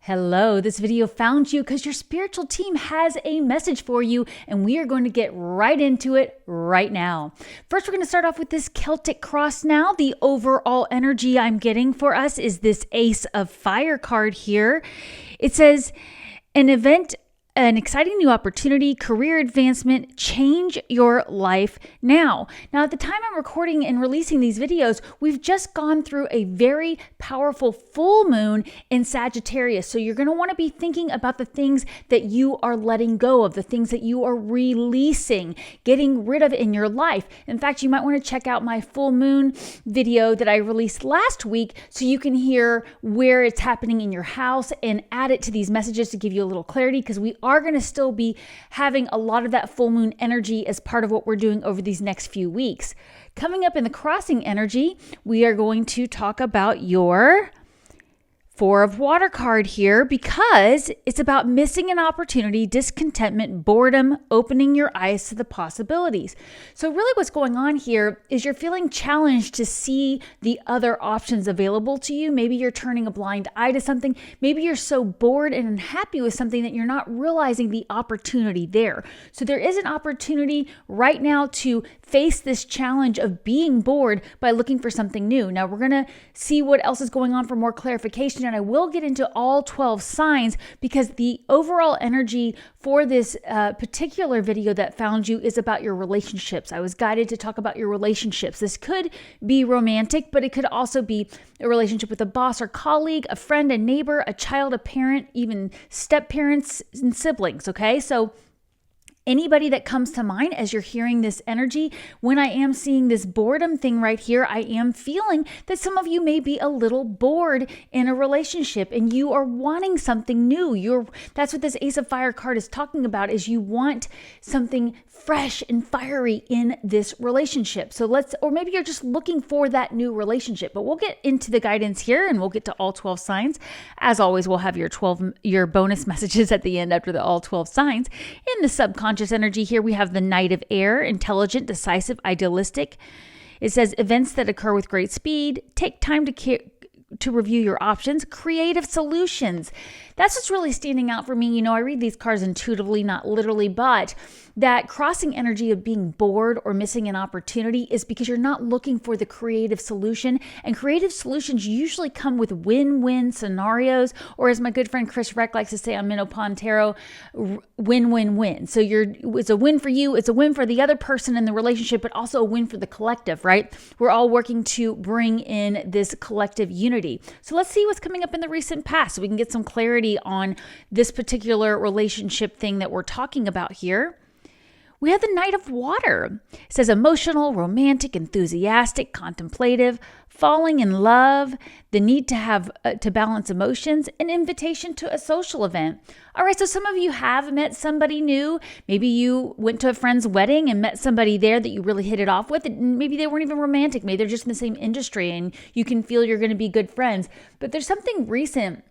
Hello, this video found you because your spiritual team has a message for you, and we are going to get right into it right now. First, we're going to start off with this Celtic cross now. The overall energy I'm getting for us is this Ace of Fire card here. It says, an exciting new opportunity, career advancement, change your life now. Now, at the time I'm recording and releasing these videos, we've just gone through a very powerful full moon in Sagittarius. So you're going to want to be thinking about the things that you are letting go of, the things that you are releasing, getting rid of in your life. In fact, you might want to check out my full moon video that I released last week so you can hear where it's happening in your house and add it to these messages to give you a little clarity, because we are going to still be having a lot of that full moon energy as part of what we're doing over these next few weeks. Coming up in the crossing energy, we are going to talk about your Four of Water card here, because it's about missing an opportunity, discontentment, boredom, opening your eyes to the possibilities. So really what's going on here is you're feeling challenged to see the other options available to you. Maybe you're turning a blind eye to something. Maybe you're so bored and unhappy with something that you're not realizing the opportunity there. So there is an opportunity right now to face this challenge of being bored by looking for something new. Now we're going to see what else is going on for more clarification, and I will get into all 12 signs, because the overall energy for this particular video that found you is about your relationships. I was guided to talk about your relationships. This could be romantic, but it could also be a relationship with a boss or colleague, a friend, a neighbor, a child, a parent, even step parents and siblings, okay? So anybody that comes to mind as you're hearing this energy, when I am seeing this boredom thing right here, I am feeling that some of you may be a little bored in a relationship and you are wanting something new. That's what this Ace of Fire card is talking about, is you want something fresh and fiery in this relationship. So or maybe you're just looking for that new relationship, but we'll get into the guidance here and we'll get to all 12 signs. As always, we'll have your bonus messages at the end after the all 12 signs. In the subconscious energy here, we have the Knight of Air, intelligent, decisive, idealistic. It says events that occur with great speed. Take time to review your options. Creative solutions. That's what's really standing out for me. You know, I read these cards intuitively, not literally, but that crossing energy of being bored or missing an opportunity is because you're not looking for the creative solution. And creative solutions usually come with win-win scenarios, or as my good friend Chris Reck likes to say on Minnow Pond Tarot, win-win-win. So it's a win for you, it's a win for the other person in the relationship, but also a win for the collective, right? We're all working to bring in this collective unity. So let's see what's coming up in the recent past so we can get some clarity on this particular relationship thing that we're talking about here. We have the Knight of Water. It says emotional, romantic, enthusiastic, contemplative, falling in love, the need to have to balance emotions, an invitation to a social event. All right, so some of you have met somebody new. Maybe you went to a friend's wedding and met somebody there that you really hit it off with. And maybe they weren't even romantic. Maybe they're just in the same industry and you can feel you're going to be good friends. But there's something recent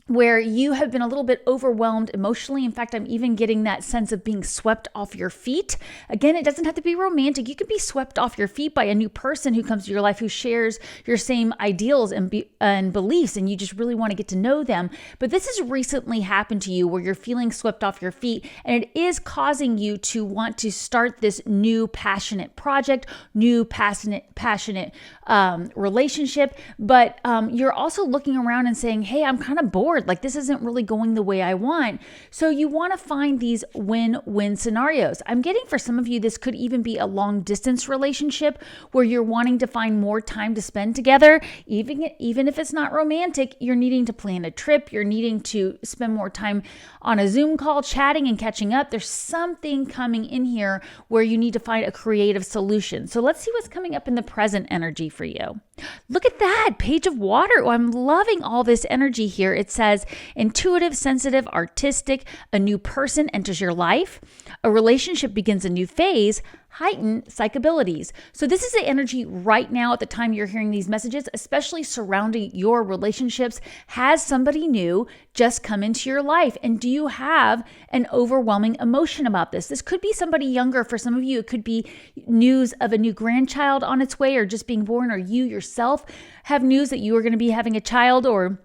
where you have been a little bit overwhelmed emotionally. In fact, I'm even getting that sense of being swept off your feet. Again, it doesn't have to be romantic. You can be swept off your feet by a new person who comes to your life who shares your same ideals and beliefs, and you just really want to get to know them. But this has recently happened to you where you're feeling swept off your feet, and it is causing you to want to start this new passionate project, new passionate relationship. But you're also looking around and saying, hey, I'm kind of bored. Like, this isn't really going the way I want. So you want to find these win-win scenarios. I'm getting for some of you, this could even be a long distance relationship where you're wanting to find more time to spend together. Even if it's not romantic, you're needing to plan a trip. You're needing to spend more time on a Zoom call, chatting and catching up. There's something coming in here where you need to find a creative solution. So let's see what's coming up in the present energy for you. Look at that, Page of Water. Oh, I'm loving all this energy here. It says intuitive, sensitive, artistic, a new person enters your life, a relationship begins a new phase, heighten psych abilities. So this is the energy right now at the time you're hearing these messages, especially surrounding your relationships. Has somebody new just come into your life? And do you have an overwhelming emotion about this? This could be somebody younger. For some of you, it could be news of a new grandchild on its way or just being born, or you yourself have news that you are going to be having a child, or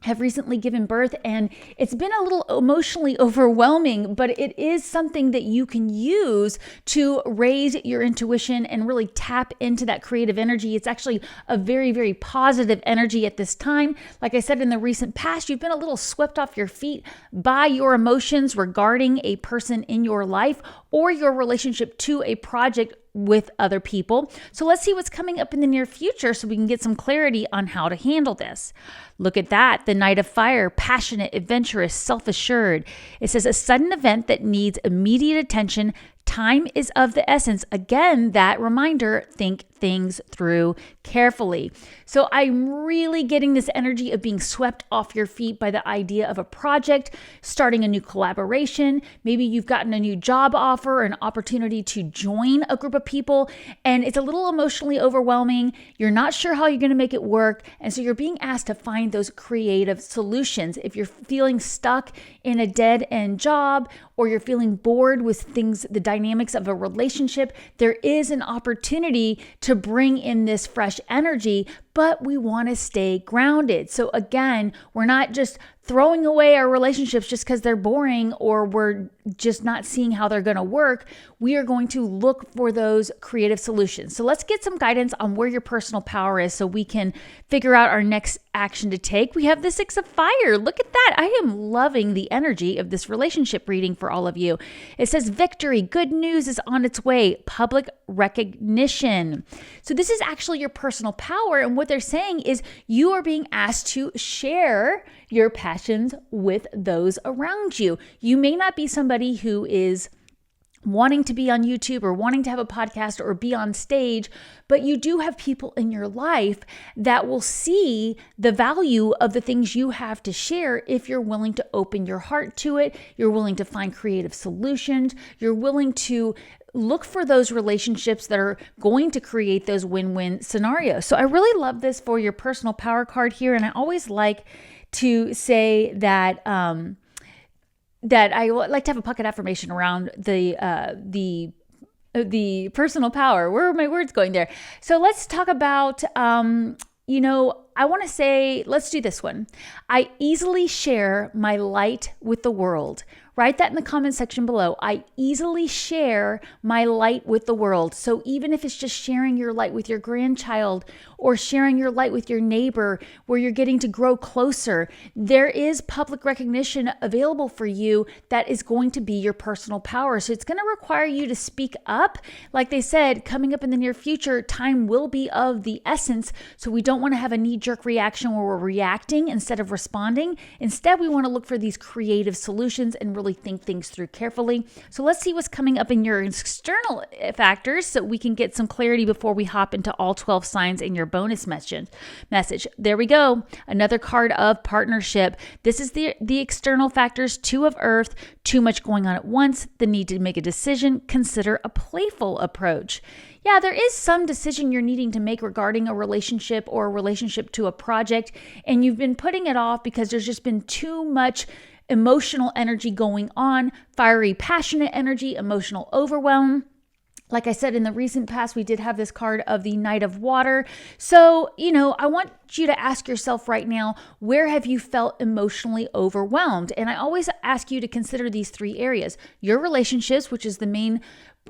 have recently given birth, and it's been a little emotionally overwhelming, but it is something that you can use to raise your intuition and really tap into that creative energy. It's actually a very, very positive energy at this time. Like I said, in the recent past, you've been a little swept off your feet by your emotions regarding a person in your life or your relationship to a project with other people. So let's see what's coming up in the near future so we can get some clarity on how to handle this. Look at that. The Knight of Fire, passionate, adventurous, self-assured. It says a sudden event that needs immediate attention. Time is of the essence. Again, that reminder, think things through carefully. So I'm really getting this energy of being swept off your feet by the idea of a project, starting a new collaboration. Maybe you've gotten a new job offer, an opportunity to join a group of people, and it's a little emotionally overwhelming. You're not sure how you're going to make it work. And so you're being asked to find those creative solutions. If you're feeling stuck in a dead end job, or you're feeling bored with things, the dynamics of a relationship, there is an opportunity to bring in this fresh energy, but we want to stay grounded. So again, we're not just throwing away our relationships just because they're boring or we're just not seeing how they're going to work. We are going to look for those creative solutions. So let's get some guidance on where your personal power is so we can figure out our next action to take. We have the Six of Fire. Look at that. I am loving the energy of this relationship reading for all of you. It says victory, good news is on its way, public recognition. So this is actually your personal power. And what they're saying is you are being asked to share your passions with those around you. You may not be somebody who is wanting to be on YouTube or wanting to have a podcast or be on stage, but you do have people in your life that will see the value of the things you have to share if you're willing to open your heart to it, you're willing to find creative solutions, you're willing to look for those relationships that are going to create those win-win scenarios. So I really love this for your personal power card here, and I always like to say that that I like to have a pocket affirmation around the personal power. Where are my words going there? So let's talk about, I want to say, let's do this one. I easily share my light with the world. Write that in the comment section below. I easily share my light with the world. So even if it's just sharing your light with your grandchild or sharing your light with your neighbor where you're getting to grow closer, there is public recognition available for you that is going to be your personal power. So it's going to require you to speak up. Like they said, coming up in the near future, time will be of the essence. So we don't want to have a knee-jerk reaction where we're reacting instead of responding. Instead, we want to look for these creative solutions and really think things through carefully. So let's see what's coming up in your external factors so we can get some clarity before we hop into all 12 signs in your bonus message. There we go. Another card of partnership. This is the external factors. Two of Earth, too much going on at once, the need to make a decision, consider a playful approach. Yeah, there is some decision you're needing to make regarding a relationship or a relationship to a project, and you've been putting it off because there's just been too much emotional energy going on, fiery, passionate energy, emotional overwhelm. Like I said, in the recent past, we did have this card of the Knight of Water. So, I want you to ask yourself right now, where have you felt emotionally overwhelmed? And I always ask you to consider these three areas: your relationships, which is the main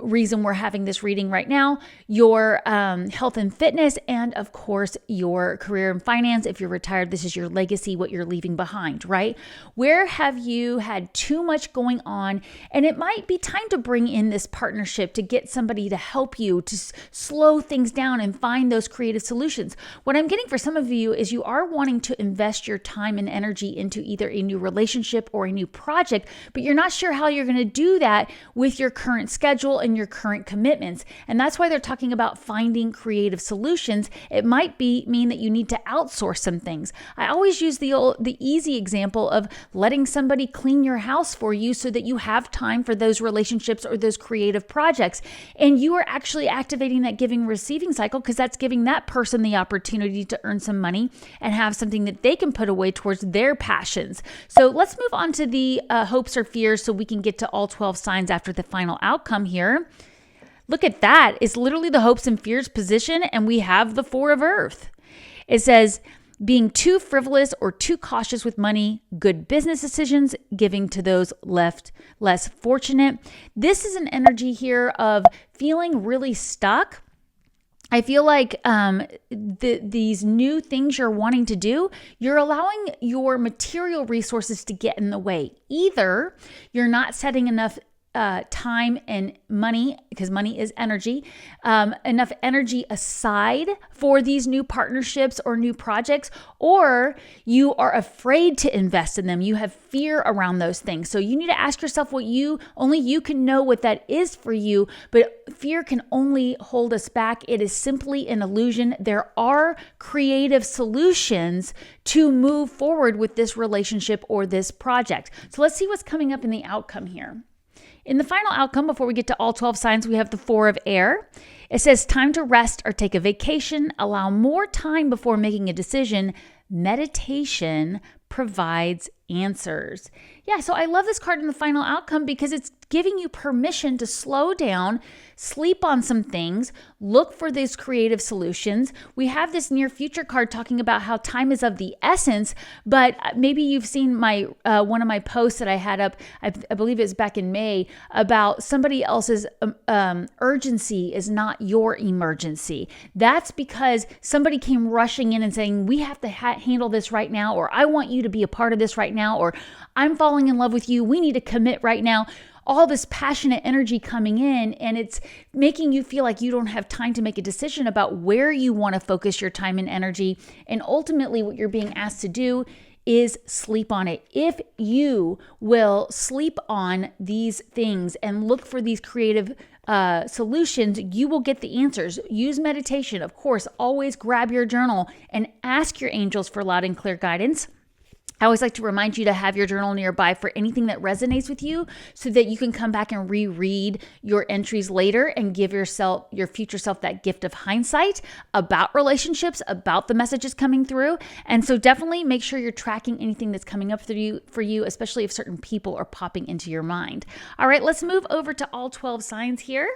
reason we're having this reading right now, your health and fitness, and of course, your career and finance. If you're retired, this is your legacy, what you're leaving behind, right? Where have you had too much going on? And it might be time to bring in this partnership to get somebody to help you to slow things down and find those creative solutions. What I'm getting for some of you is you are wanting to invest your time and energy into either a new relationship or a new project, but you're not sure how you're going to do that with your current schedule and your current commitments. And that's why they're talking about finding creative solutions. It might mean that you need to outsource some things. I always use the easy example of letting somebody clean your house for you so that you have time for those relationships or those creative projects. And you are actually activating that giving receiving cycle because that's giving that person the opportunity to earn some money and have something that they can put away towards their passions. So let's move on to the hopes or fears so we can get to all 12 signs after the final outcome here. Look at that. It's literally the hopes and fears position, and we have the Four of Earth. It says, being too frivolous or too cautious with money, good business decisions, giving to those less fortunate. This is an energy here of feeling really stuck. I feel like these new things you're wanting to do, you're allowing your material resources to get in the way. Either you're not setting enough time and money, because money is energy, enough energy aside for these new partnerships or new projects, or you are afraid to invest in them. You have fear around those things. So you need to ask yourself only you can know what that is for you, but fear can only hold us back. It is simply an illusion. There are creative solutions to move forward with this relationship or this project. So let's see what's coming up in the outcome here. In the final outcome, before we get to all 12 signs, we have the 4 of air. It says time to rest or take a vacation, allow more time before making a decision. Meditation provides answers. Yeah, so I love this card in the final outcome because it's giving you permission to slow down, sleep on some things, look for these creative solutions. We have this near future card talking about how time is of the essence, but maybe you've seen my one of my posts that I had up, I believe it was back in May, about somebody else's urgency is not your emergency. That's because somebody came rushing in and saying, we have to handle this right now, or I want you to be a part of this right now, or I'm falling in love with you, we need to commit right now. All this passionate energy coming in, and it's making you feel like you don't have time to make a decision about where you want to focus your time and energy. And ultimately, what you're being asked to do is sleep on it. If you will sleep on these things and look for these creative solutions, you will get the answers. Use meditation. Of course, always grab your journal and ask your angels for loud and clear guidance. I always like to remind you to have your journal nearby for anything that resonates with you so that you can come back and reread your entries later and give your future self that gift of hindsight about relationships, about the messages coming through. And so definitely make sure you're tracking anything that's coming up for you, especially if certain people are popping into your mind. All right, let's move over to all 12 signs here.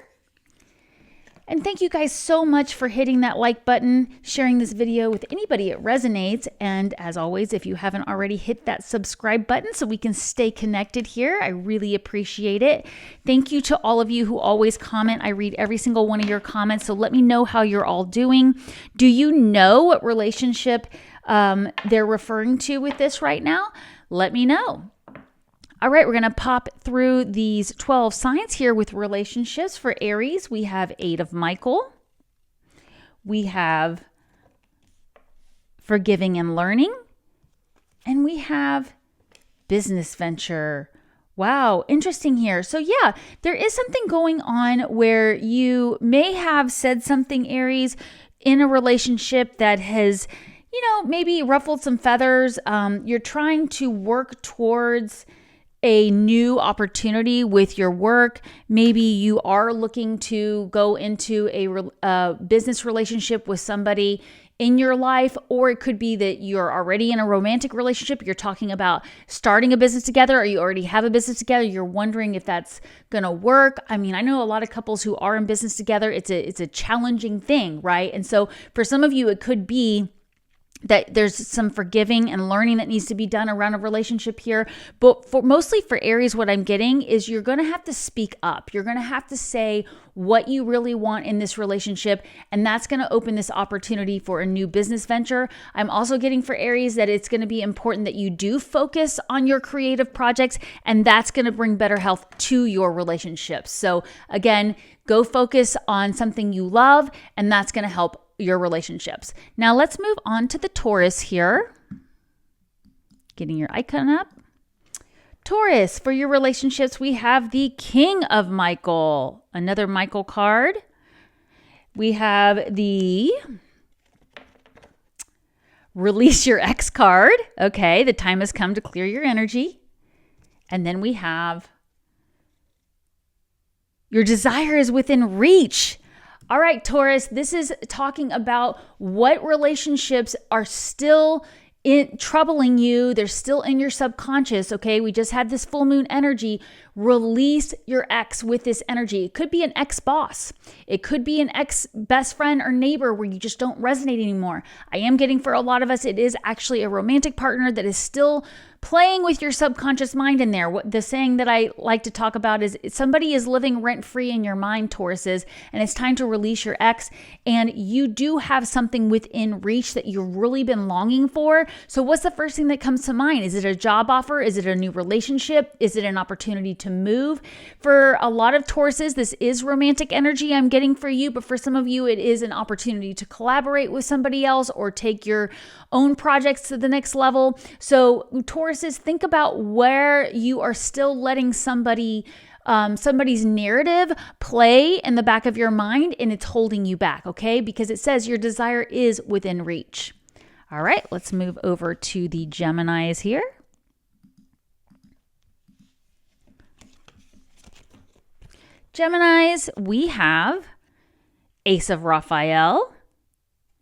And thank you guys so much for hitting that like button, sharing this video with anybody it resonates. And as always, if you haven't already, hit that subscribe button so we can stay connected here. I really appreciate it. Thank you to all of you who always comment. I read every single one of your comments. So let me know how you're all doing. Do you know what relationship they're referring to with this right now? Let me know. All right, we're going to pop through these 12 signs here with relationships. For Aries, we have 8 of Michael. We have forgiving and learning. And we have business venture. Wow, interesting here. So yeah, there is something going on where you may have said something, Aries, in a relationship that has, maybe ruffled some feathers. You're trying to work towards a new opportunity with your work. Maybe you are looking to go into a business relationship with somebody in your life, or it could be that you're already in a romantic relationship. You're talking about starting a business together, or you already have a business together. You're wondering if that's going to work. I mean, I know a lot of couples who are in business together. It's a challenging thing, right? And so for some of you, it could be that there's some forgiving and learning that needs to be done around a relationship here. But mostly for Aries, what I'm getting is you're going to have to speak up. You're going to have to say what you really want in this relationship, and that's going to open this opportunity for a new business venture. I'm also getting for Aries that it's going to be important that you do focus on your creative projects, and that's going to bring better health to your relationships. So again, go focus on something you love, and that's going to help your relationships. Now let's move on to the Taurus here. Getting your icon up. Taurus, for your relationships, we have the King of Michael, another Michael card. We have the Release Your Ex card. Okay, the time has come to clear your energy. And then we have Your Desire is Within Reach. All right, Taurus, this is talking about what relationships are still troubling you. They're still in your subconscious, okay? We just had this full moon energy. Release your ex with this energy. It could be an ex-boss. It could be an ex-best friend or neighbor where you just don't resonate anymore. I am getting, for a lot of us, it is actually a romantic partner that is still playing with your subconscious mind in there. The saying that I like to talk about is somebody is living rent-free in your mind, Tauruses, and it's time to release your ex. And you do have something within reach that you've really been longing for. So what's the first thing that comes to mind? Is it a job offer? Is it a new relationship? Is it an opportunity to move? For a lot of Tauruses, this is romantic energy I'm getting for you, but for some of you, it is an opportunity to collaborate with somebody else or take your own projects to the next level. So Tauruses, think about where you are still letting somebody's narrative play in the back of your mind and it's holding you back, okay? Because it says your desire is within reach. All right, let's move over to the Geminis here. Geminis, we have Ace of Raphael.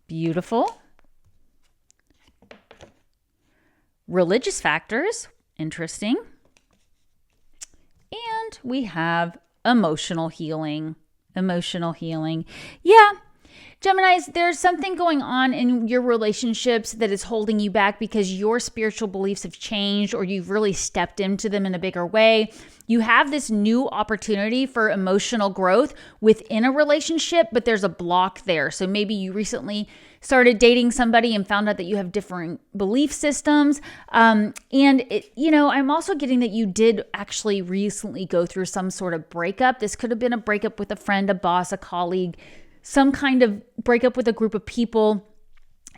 Beautiful. Religious factors, interesting. And we have emotional healing. Emotional healing. Yeah, Geminis, there's something going on in your relationships that is holding you back because your spiritual beliefs have changed or you've really stepped into them in a bigger way. You have this new opportunity for emotional growth within a relationship, but there's a block there. So maybe you recently started dating somebody and found out that you have different belief systems. I'm also getting that you did actually recently go through some sort of breakup. This could have been a breakup with a friend, a boss, a colleague, some kind of breakup with a group of people.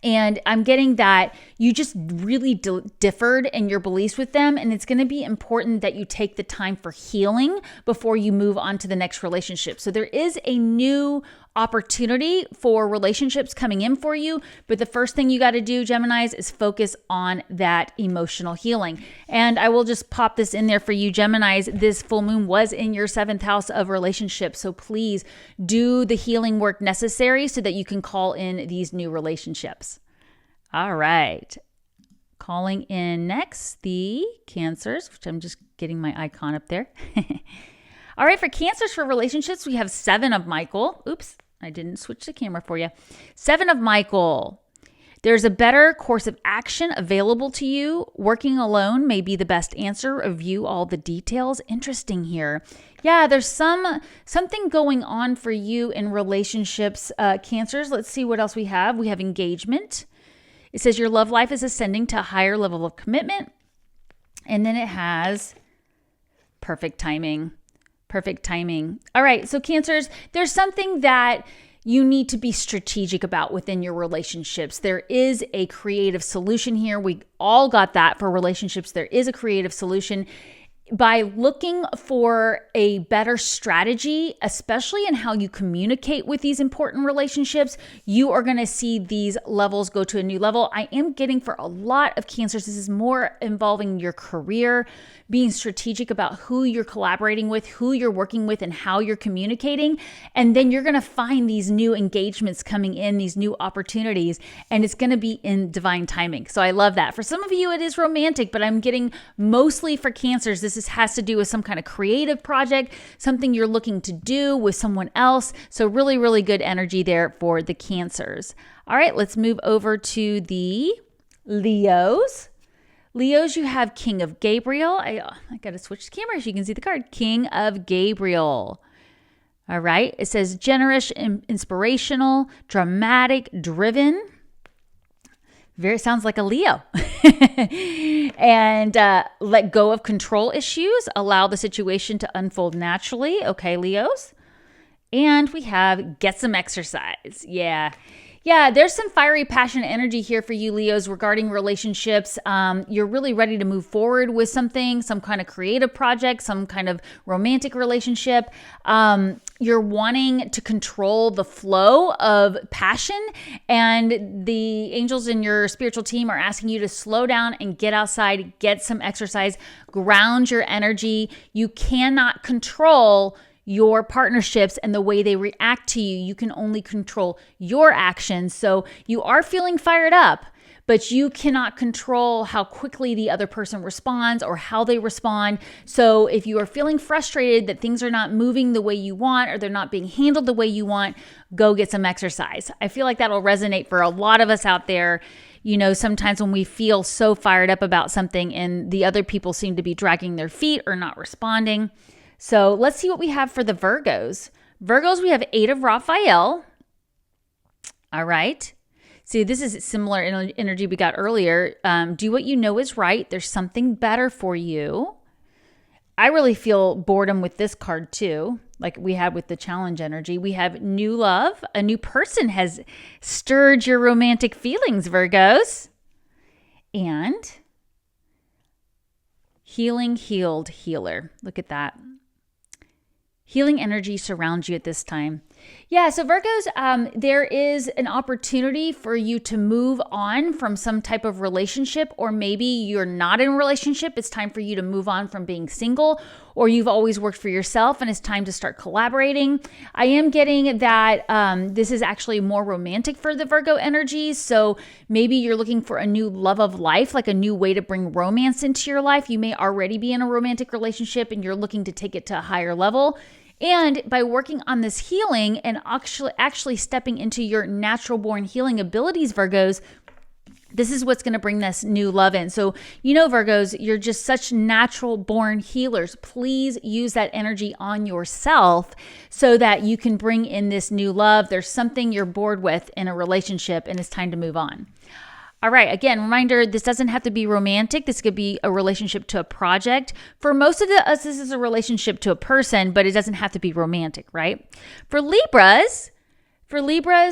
And I'm getting that you just really differed in your beliefs with them. And it's going to be important that you take the time for healing before you move on to the next relationship. So there is a new opportunity for relationships coming in for you. But the first thing you got to do, Geminis, is focus on that emotional healing. And I will just pop this in there for you, Geminis. This full moon was in your 7th house of relationships. So please do the healing work necessary so that you can call in these new relationships. All right. Calling in next the Cancers, which I'm just getting my icon up there. All right, for Cancers for relationships, we have 7 of Michael. Oops, I didn't switch the camera for you. 7 of Michael. There's a better course of action available to you. Working alone may be the best answer. Review all the details. Interesting here. Yeah, there's something going on for you in relationships, Cancers. Let's see what else we have. We have engagement. It says your love life is ascending to a higher level of commitment. And then it has perfect timing. Perfect timing. All right, so Cancers, there's something that you need to be strategic about within your relationships. There is a creative solution here. We all got that for relationships. There is a creative solution. By looking for a better strategy, especially in how you communicate with these important relationships, you are going to see these levels go to a new level. I am getting for a lot of Cancers, this is more involving your career, being strategic about who you're collaborating with, who you're working with, and how you're communicating. And then you're going to find these new engagements coming in, these new opportunities, and it's going to be in divine timing. So I love that. For some of you, it is romantic, but I'm getting mostly for Cancers, this has to do with some kind of creative project, something you're looking to do with someone else. So really, really good energy there for the Cancers. All right, let's move over to the Leos. Leos, you have King of Gabriel. I got to switch the camera so you can see the card. King of Gabriel. All right, it says generous, inspirational, dramatic, driven. Very sounds like a Leo. And let go of control issues. Allow the situation to unfold naturally. Okay, Leos. And we have get some exercise. Yeah, there's some fiery, passionate energy here for you, Leos, regarding relationships. You're really ready to move forward with something, some kind of creative project, some kind of romantic relationship. You're wanting to control the flow of passion, and the angels in your spiritual team are asking you to slow down and get outside, get some exercise, ground your energy. You cannot control your partnerships and the way they react to you. You can only control your actions. So you are feeling fired up, but you cannot control how quickly the other person responds or how they respond. So if you are feeling frustrated that things are not moving the way you want or they're not being handled the way you want, go get some exercise. I feel like that'll resonate for a lot of us out there. You know, sometimes when we feel so fired up about something and the other people seem to be dragging their feet or not responding. So let's see what we have for the Virgos. Virgos, we have 8 of Raphael. All right. See, this is similar energy we got earlier. Do what you know is right. There's something better for you. I really feel boredom with this card too, like we had with the challenge energy. We have new love. A new person has stirred your romantic feelings, Virgos. And healing, healed, healer. Look at that. Healing energy surrounds you at this time. Yeah, so Virgos, there is an opportunity for you to move on from some type of relationship, or maybe you're not in a relationship. It's time for you to move on from being single, or you've always worked for yourself and it's time to start collaborating. I am getting that this is actually more romantic for the Virgo energies. So maybe you're looking for a new love of life, like a new way to bring romance into your life. You may already be in a romantic relationship and you're looking to take it to a higher level. And by working on this healing and actually stepping into your natural born healing abilities, Virgos, this is what's going to bring this new love in. So, you know, Virgos, you're just such natural born healers. Please use that energy on yourself so that you can bring in this new love. There's something you're bored with in a relationship and it's time to move on. All right, again, reminder, this doesn't have to be romantic. This could be a relationship to a project. For most of us, this is a relationship to a person, but it doesn't have to be romantic, right? For Libras,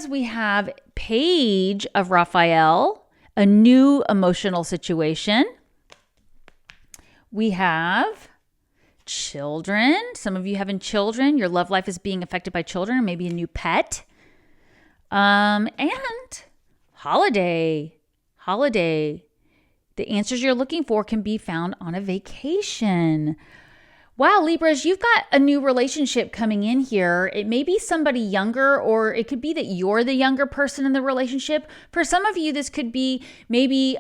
we have Page of Raphael, a new emotional situation. We have children. Some of you having children. Your love life is being affected by children, or maybe a new pet. And holiday. The answers you're looking for can be found on a vacation. Wow, Libras, you've got a new relationship coming in here. It may be somebody younger, or it could be that you're the younger person in the relationship. For some of you, this could be maybe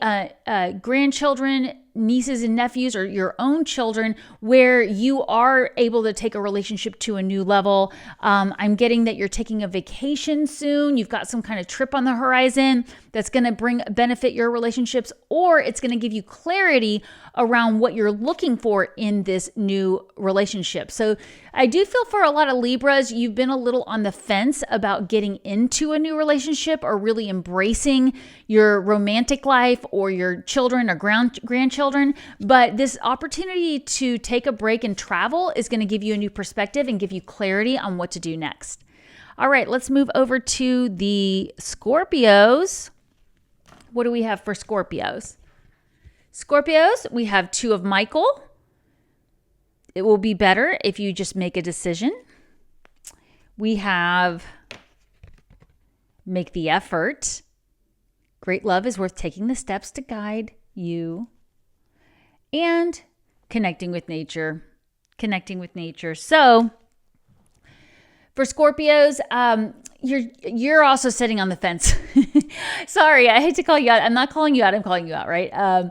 grandchildren, nieces and nephews, or your own children, where you are able to take a relationship to a new level. I'm getting that you're taking a vacation soon. You've got some kind of trip on the horizon that's going to benefit your relationships, or it's going to give you clarity around what you're looking for in this new relationship. So I do feel for a lot of Libras, you've been a little on the fence about getting into a new relationship or really embracing your romantic life or your children or grandchildren. But this opportunity to take a break and travel is going to give you a new perspective and give you clarity on what to do next. All right, let's move over to the Scorpios. What do we have for Scorpios? Scorpios, we have 2 of Michael. It will be better if you just make a decision. We have make the effort. Great love is worth taking the steps to guide you. And connecting with nature. So for Scorpios, you're also sitting on the fence. Sorry, I hate to call you out. I'm not calling you out. I'm calling you out, right?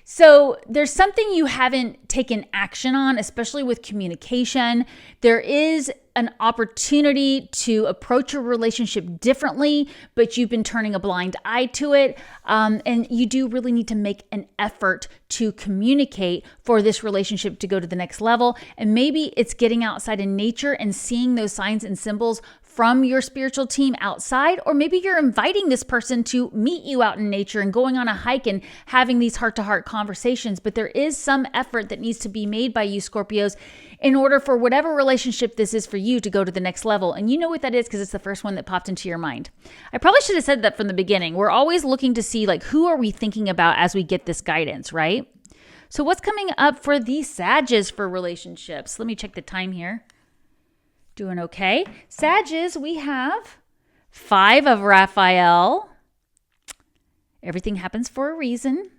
So there's something you haven't taken action on, especially with communication. There is an opportunity to approach your relationship differently, but you've been turning a blind eye to it. And you do really need to make an effort to communicate for this relationship to go to the next level. And maybe it's getting outside in nature and seeing those signs and symbols from your spiritual team outside, or maybe you're inviting this person to meet you out in nature and going on a hike and having these heart-to-heart conversations. But there is some effort that needs to be made by you, Scorpios, in order for whatever relationship this is for you to go to the next level. And you know what that is because it's the first one that popped into your mind. I probably should have said that from the beginning. We're always looking to see, like, who are we thinking about as we get this guidance, right? So what's coming up for the Sages for relationships? Let me check the time here. Doing okay. Sages, we have 5 of Raphael. Everything happens for a reason.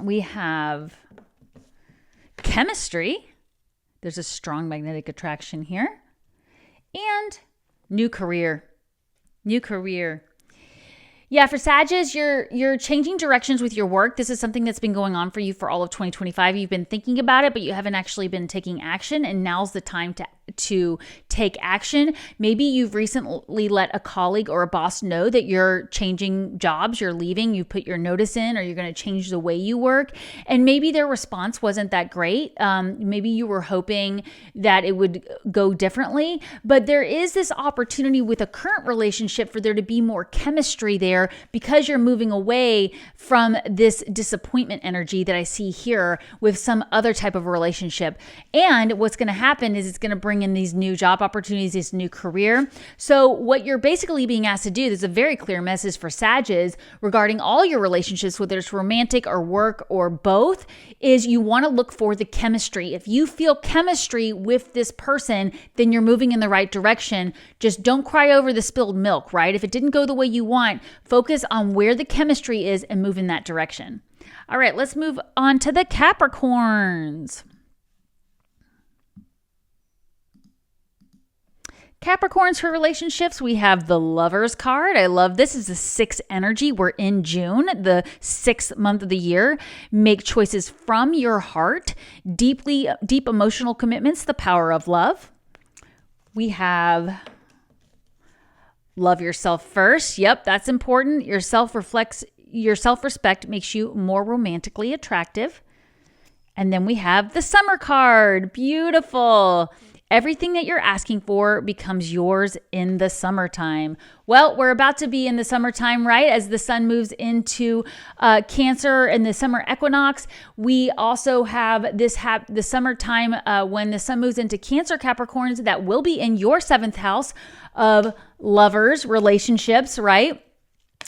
We have chemistry. There's a strong magnetic attraction here. And new career. Yeah, for Sagittarius, you're changing directions with your work. This is something that's been going on for you for all of 2025. You've been thinking about it, but you haven't actually been taking action, and now's the time to take action. Maybe you've recently let a colleague or a boss know that you're changing jobs, you're leaving, you put your notice in, or you're going to change the way you work. And maybe their response wasn't that great. Maybe you were hoping that it would go differently, but there is this opportunity with a current relationship for there to be more chemistry there because you're moving away from this disappointment energy that I see here with some other type of relationship. And what's going to happen is it's going to bring in these new job opportunities, this new career. So what you're basically being asked to do, there's a very clear message for Sagittarius regarding all your relationships, whether it's romantic or work or both, is you want to look for the chemistry. If you feel chemistry with this person, then you're moving in the right direction. Just don't cry over the spilled milk, right? If it didn't go the way you want, focus on where the chemistry is and move in that direction. All right, let's move on to the Capricorns. Capricorns for relationships, we have the Lovers card. I love this. Is the 6th energy. We're in June, the 6th month of the year. Make choices from your heart. Deep emotional commitments, the power of love. We have love yourself first. Yep, that's important. Your self-respect makes you more romantically attractive. And then we have the Summer card. Beautiful. Everything that you're asking for becomes yours in the summertime. Well, we're about to be in the summertime, right? As the sun moves into Cancer and the summer equinox. We also have the summertime when the sun moves into Cancer, Capricorns, that will be in your 7th house of lovers, relationships, right?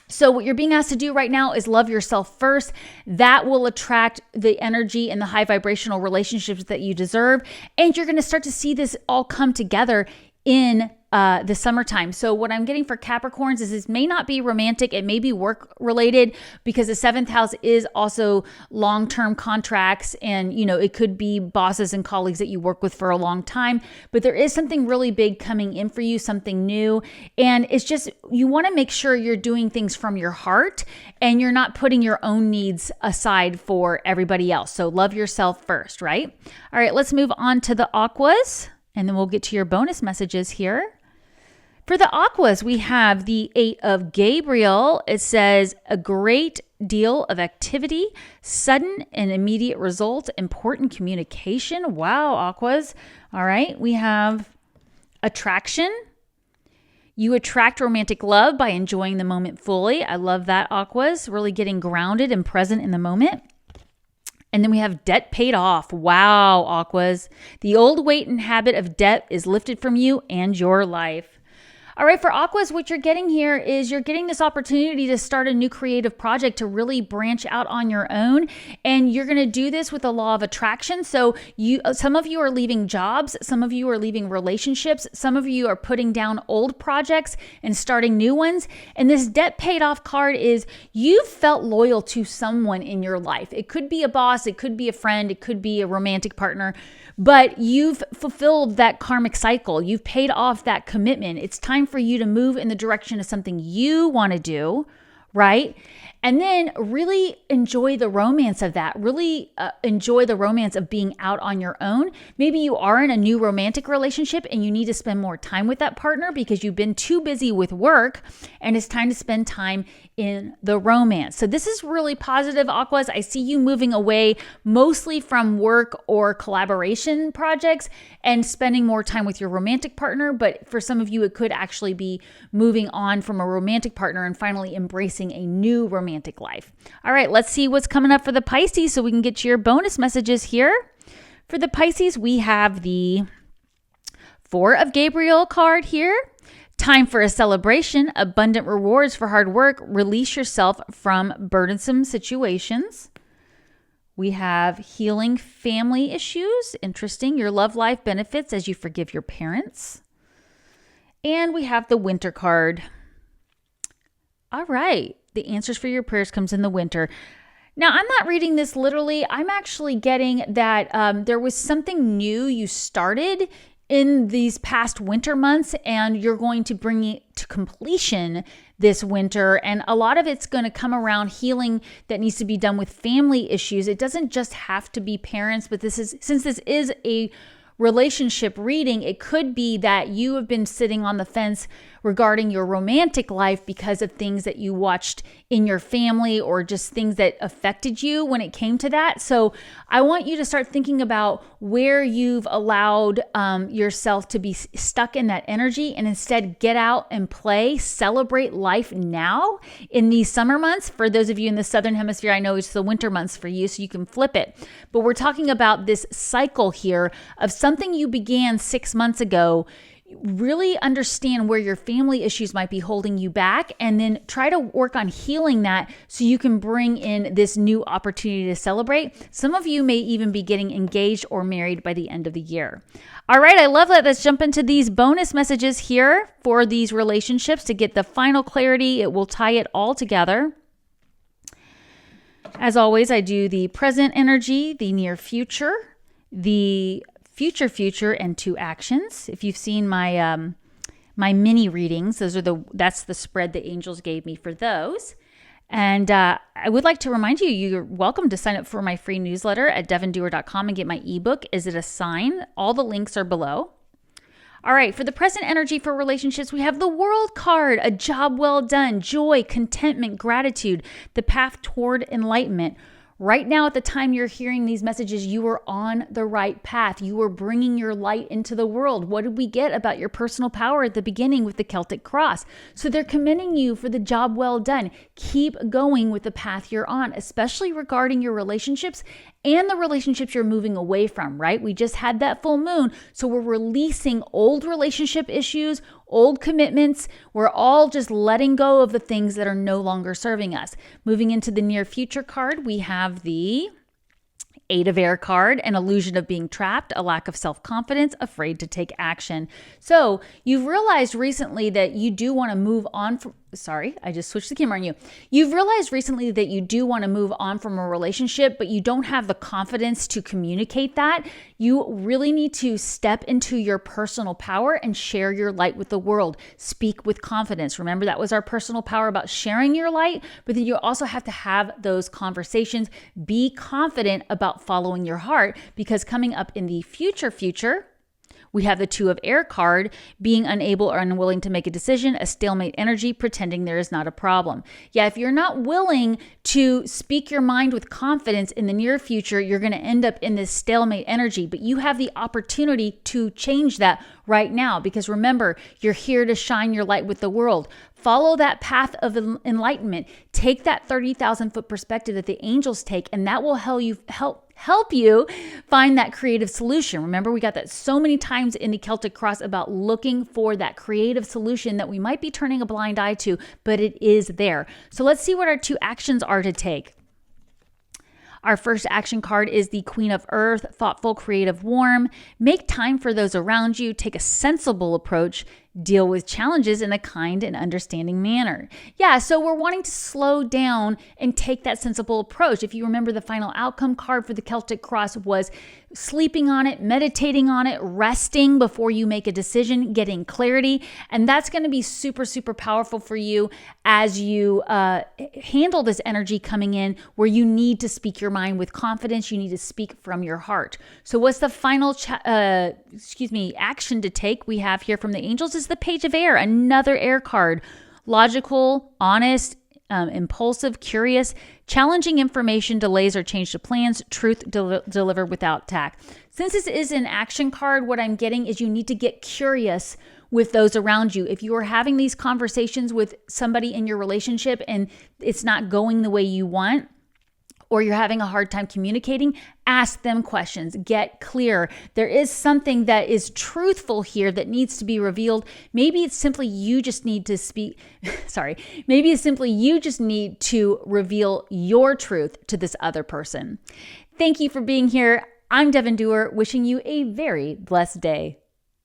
So what you're being asked to do right now is love yourself first. That will attract the energy and the high vibrational relationships that you deserve. And you're going to start to see this all come together in the summertime. So what I'm getting for Capricorns is this may not be romantic. It may be work related because the 7th house is also long-term contracts. And, it could be bosses and colleagues that you work with for a long time, but there is something really big coming in for you, something new. And it's just, you want to make sure you're doing things from your heart and you're not putting your own needs aside for everybody else. So love yourself first, right? All right, let's move on to the Aquas and then we'll get to your bonus messages here. For the Aquas, we have the 8 of Gabriel. It says a great deal of activity, sudden and immediate result, important communication. Wow, Aquas. All right, we have attraction. You attract romantic love by enjoying the moment fully. I love that, Aquas. Really getting grounded and present in the moment. And then we have debt paid off. Wow, Aquas. The old weight and habit of debt is lifted from you and your life. All right, for Aquas, what you're getting here is you're getting this opportunity to start a new creative project to really branch out on your own. And you're going to do this with the law of attraction. So some of you are leaving jobs. Some of you are leaving relationships. Some of you are putting down old projects and starting new ones. And this debt paid off card is you've felt loyal to someone in your life. It could be a boss. It could be a friend. It could be a romantic partner. But you've fulfilled that karmic cycle. You've paid off that commitment. It's time for you to move in the direction of something you want to do, right? And then really enjoy the romance of that. Really enjoy the romance of being out on your own. Maybe you are in a new romantic relationship and you need to spend more time with that partner because you've been too busy with work and it's time to spend time in the romance. So this is really positive, Aquas. I see you moving away mostly from work or collaboration projects and spending more time with your romantic partner. But for some of you, it could actually be moving on from a romantic partner and finally embracing a new romantic life. All right, let's see what's coming up for the Pisces so we can get to your bonus messages here. For the Pisces, we have the 4 of Gabriel card here. Time for a celebration, abundant rewards for hard work. Release yourself from burdensome situations. We have healing family issues. Interesting. Your love life benefits as you forgive your parents. And we have the winter card. All right. The answers for your prayers comes in the winter. Now, I'm not reading this literally. I'm actually getting that there was something new you started in these past winter months, and you're going to bring it to completion this winter. And a lot of it's going to come around healing that needs to be done with family issues. It doesn't just have to be parents, but since this is a relationship reading, it could be that you have been sitting on the fence regarding your romantic life because of things that you watched in your family or just things that affected you when it came to that. So I want you to start thinking about where you've allowed yourself to be stuck in that energy, and instead get out and play, celebrate life now in these summer months. For those of you in the Southern Hemisphere, I know it's the winter months for you, so you can flip it. But we're talking about this cycle here of something you began 6 months ago. Really understand where your family issues might be holding you back, and then try to work on healing that so you can bring in this new opportunity to celebrate. Some of you may even be getting engaged or married by the end of the year. All right, I love that. Let's jump into these bonus messages here for these relationships to get the final clarity. It will tie it all together. As always, I do the present energy, the near future, the future, and 2 actions. If you've seen my my mini readings, that's the spread the angels gave me for those. And I would like to remind you, you're welcome to sign up for my free newsletter at devonduerr.com and get my ebook, Is It a Sign? All the links are below. All right, for the present energy for relationships, we have the World card, a job well done, joy, contentment, gratitude, the path toward enlightenment. Right now, at the time you're hearing these messages, you are on the right path. You are bringing your light into the world. What did we get about your personal power at the beginning with the Celtic cross? So they're commending you for the job well done. Keep going with the path you're on, especially regarding your relationships and the relationships you're moving away from, right? We just had that full moon, so we're releasing old relationship issues, old commitments. We're all just letting go of the things that are no longer serving us. Moving into the near future card, we have the 8 of Air card, an illusion of being trapped, a lack of self-confidence, afraid to take action. So you've realized recently that you do want to move on from, sorry, I just switched the camera on you. You've realized recently that you do want to move on from a relationship, but you don't have the confidence to communicate that. You really need to step into your personal power and share your light with the world. Speak with confidence. Remember, that was our personal power about sharing your light, but then you also have to have those conversations. Be confident about following your heart, because coming up in the future, we have the 2 of Air card, being unable or unwilling to make a decision, a stalemate energy, pretending there is not a problem. Yeah, if you're not willing to speak your mind with confidence in the near future, you're going to end up in this stalemate energy. But you have the opportunity to change that right now, because remember, you're here to shine your light with the world. Follow that path of enlightenment. Take that 30,000 foot perspective that the angels take, and that will help you find that creative solution. Remember, we got that so many times in the Celtic cross about looking for that creative solution that we might be turning a blind eye to, but it is there. So let's see what our 2 actions are to take. Our first action card is the Queen of Earth, thoughtful, creative, warm. Make time for those around you. Take a sensible approach. Deal with challenges in a kind and understanding manner. Yeah, so we're wanting to slow down and take that sensible approach. If you remember, the final outcome card for the Celtic cross was sleeping on it, meditating on it, resting before you make a decision, getting clarity. And that's going to be super, super powerful for you as you handle this energy coming in, where you need to speak your mind with confidence. You need to speak from your heart. So what's the final action to take we have here from the angels is the Page of Air, another air card. Logical, honest, impulsive, curious, challenging information, delays or change to plans, truth delivered without tact. Since this is an action card, what I'm getting is you need to get curious with those around you. If you are having these conversations with somebody in your relationship and it's not going the way you want, or you're having a hard time communicating, ask them questions, get clear. There is something that is truthful here that needs to be revealed. Maybe it's simply you just need to maybe it's simply you just need to reveal your truth to this other person. Thank you for being here. I'm Devon Duerr, wishing you a very blessed day.